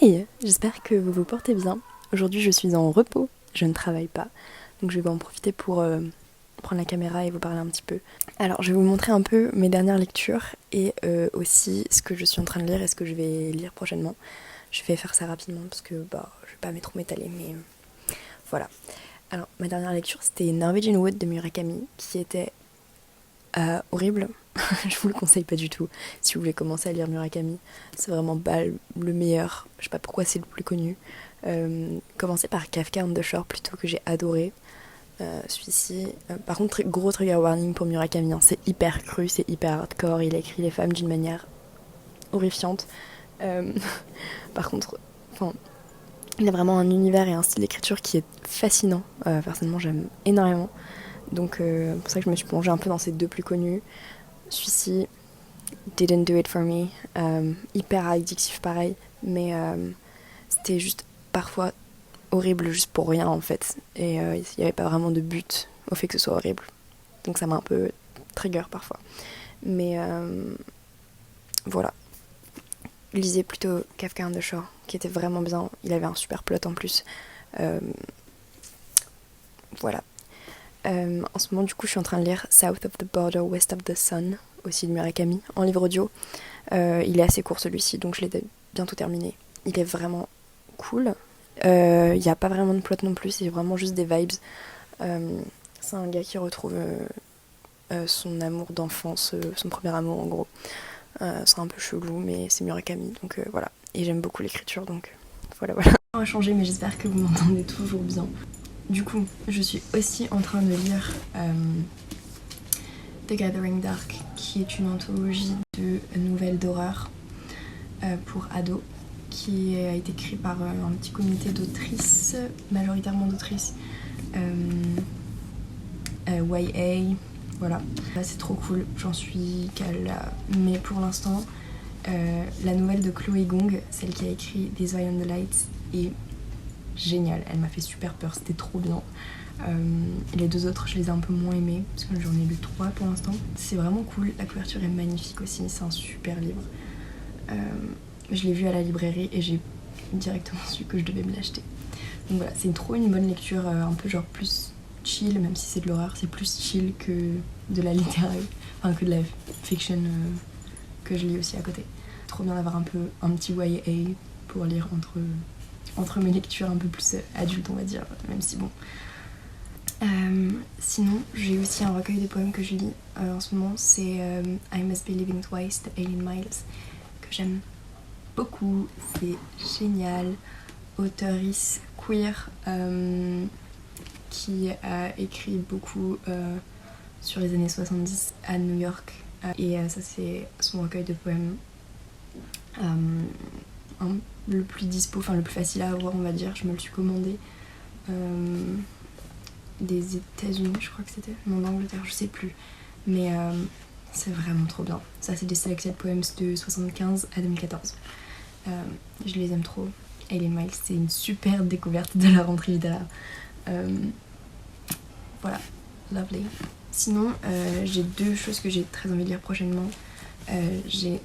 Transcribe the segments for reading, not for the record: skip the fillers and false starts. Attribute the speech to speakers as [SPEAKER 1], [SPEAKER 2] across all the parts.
[SPEAKER 1] Hi, j'espère que vous vous portez bien. Aujourd'hui je suis en repos, je ne travaille pas, donc je vais en profiter pour prendre la caméra et vous parler un petit peu. Alors je vais vous montrer un peu mes dernières lectures et aussi ce que je suis en train de lire et ce que je vais lire prochainement. Je vais faire ça rapidement parce que je vais pas trop m'étaler, mais voilà. Alors ma dernière lecture c'était Norwegian Wood de Murakami qui était horrible. Je vous le conseille pas du tout si vous voulez commencer à lire Murakami. C'est vraiment pas le meilleur. Je sais pas pourquoi c'est le plus connu. Commencez par Kafka on the Shore plutôt, que j'ai adoré. Celui-ci. Par contre, gros trigger warning pour Murakami. Hein. C'est hyper cru, c'est hyper hardcore. Il a écrit les femmes d'une manière horrifiante. Par contre, il a vraiment un univers et un style d'écriture qui est fascinant. Personnellement, j'aime énormément. Donc, c'est pour ça que je me suis plongée un peu dans ces deux plus connus. Celui-ci, Didn't Do It For Me, hyper addictif pareil, mais c'était juste parfois horrible juste pour rien en fait, et il n'y avait pas vraiment de but au fait que ce soit horrible, donc ça m'a un peu trigger parfois, mais voilà. Lisez plutôt Kafka on the Shore, qui était vraiment bien, il avait un super plot en plus, voilà. En ce moment, du coup, je suis en train de lire South of the Border, West of the Sun, aussi de Murakami, en livre audio. Il est assez court celui-ci, donc je l'ai bientôt terminé. Il est vraiment cool. Il n'y a pas vraiment de plot non plus, c'est vraiment juste des vibes. C'est un gars qui retrouve son amour d'enfance, son premier amour en gros. C'est un peu chelou, mais c'est Murakami, donc voilà. Et j'aime beaucoup l'écriture, donc voilà. On va changer, mais j'espère que vous m'entendez toujours bien. Du coup, je suis aussi en train de lire The Gathering Dark, qui est une anthologie de nouvelles d'horreur pour ados, qui a été écrite par un petit comité d'autrices, majoritairement d'autrices YA, voilà. Là c'est trop cool, j'en suis qu'à la... Mais pour l'instant, la nouvelle de Chloé Gong, celle qui a écrit This Eye on the Light, est géniale, elle m'a fait super peur, c'était trop bien. Et les deux autres, je les ai un peu moins aimés, parce que j'en ai lu 3 pour l'instant. C'est vraiment cool, la couverture est magnifique aussi, c'est un super livre. Je l'ai vu à la librairie et j'ai directement su que je devais me l'acheter. Donc voilà, c'est trop une bonne lecture, un peu genre plus chill, même si c'est de l'horreur, c'est plus chill que de la littérature, enfin que de la fiction que je lis aussi à côté. Trop bien d'avoir un petit YA pour lire entre mes lectures un peu plus adultes, on va dire, même si bon. Sinon, j'ai aussi un recueil de poèmes que je lis en ce moment, c'est I Must Be Living Twice de Aileen Miles, que j'aime beaucoup, c'est génial. Auteurice queer qui a écrit beaucoup sur les années 70 à New York, et ça c'est son recueil de poèmes le plus dispo, enfin le plus facile à avoir, on va dire. Je me le suis commandé des États-Unis, je crois que c'était, non, d'Angleterre, je sais plus, mais c'est vraiment trop bien. Ça c'est des Selected Poems de 75 à 2014. Je les aime trop. Aileen Miles, c'est une super découverte de la rentrée littéraire. Voilà, lovely. Sinon, j'ai 2 choses que j'ai très envie de lire prochainement. J'ai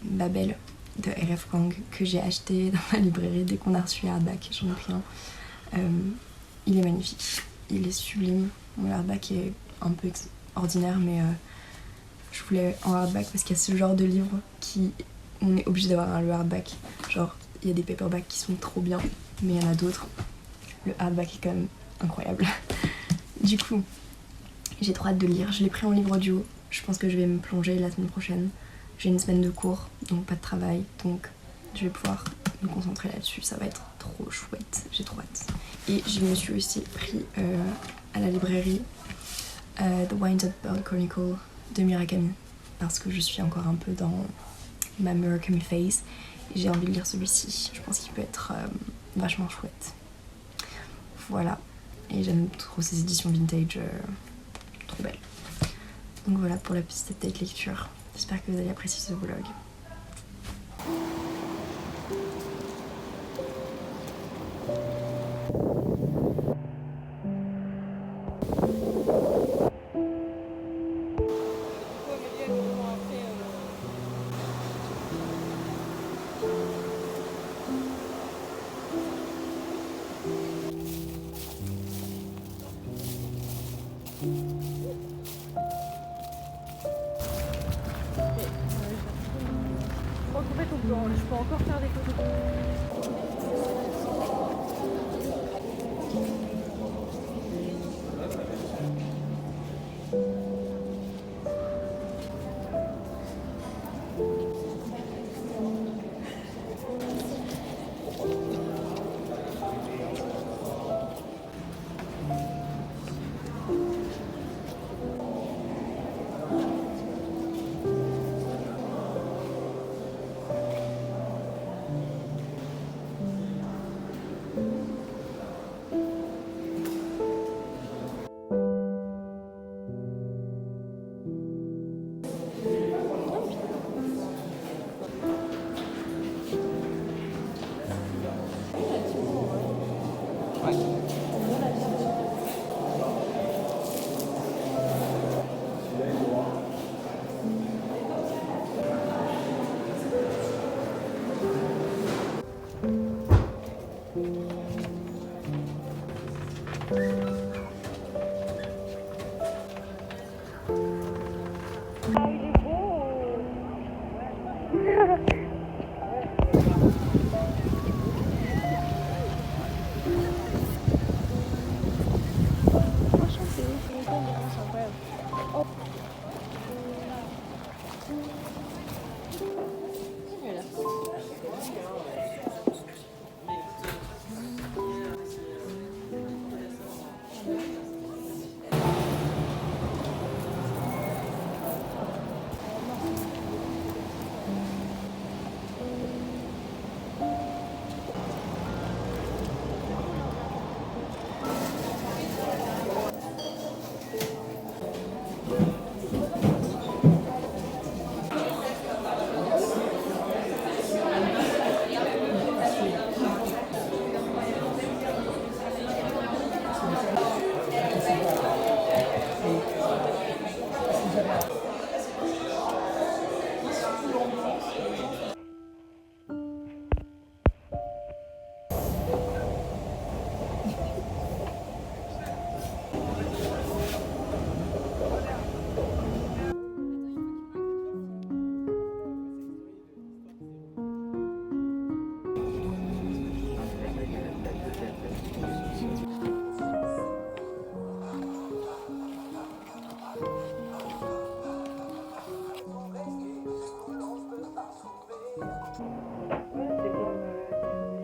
[SPEAKER 1] Babel de R.F. Kuang que j'ai acheté dans la librairie dès qu'on a reçu le hardback, j'en ai pris un. Il est magnifique, il est sublime. Mon hardback est un peu ordinaire, mais je voulais en hardback parce qu'il y a ce genre de livre qui on est obligé d'avoir le hardback. Genre, il y a des paperbacks qui sont trop bien, mais il y en a d'autres. Le hardback est quand même incroyable. Du coup, j'ai trop hâte de lire. Je l'ai pris en livre audio. Je pense que je vais me plonger la semaine prochaine. J'ai une semaine de cours, donc pas de travail, donc je vais pouvoir me concentrer là-dessus, ça va être trop chouette, j'ai trop hâte. Et je me suis aussi pris à la librairie The Wind-Up Bird Chronicle de Murakami, parce que je suis encore un peu dans ma Murakami phase, et j'ai envie de lire celui-ci, je pense qu'il peut être vachement chouette. Voilà, et j'aime trop ces éditions vintage, trop belles. Donc voilà pour la petite update lecture, j'espère que vous allez apprécier ce vlog.
[SPEAKER 2] Je peux encore faire des photos.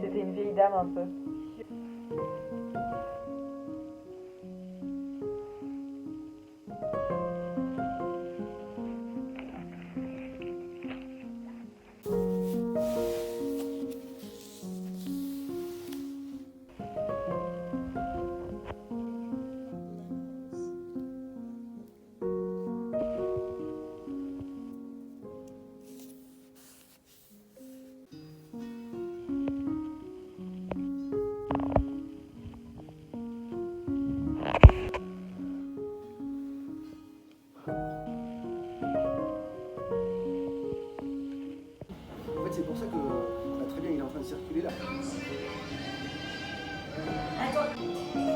[SPEAKER 2] C'était une vieille dame un peu.
[SPEAKER 3] C'est pour ça que très bien, il est en train de circuler là.
[SPEAKER 2] Attends.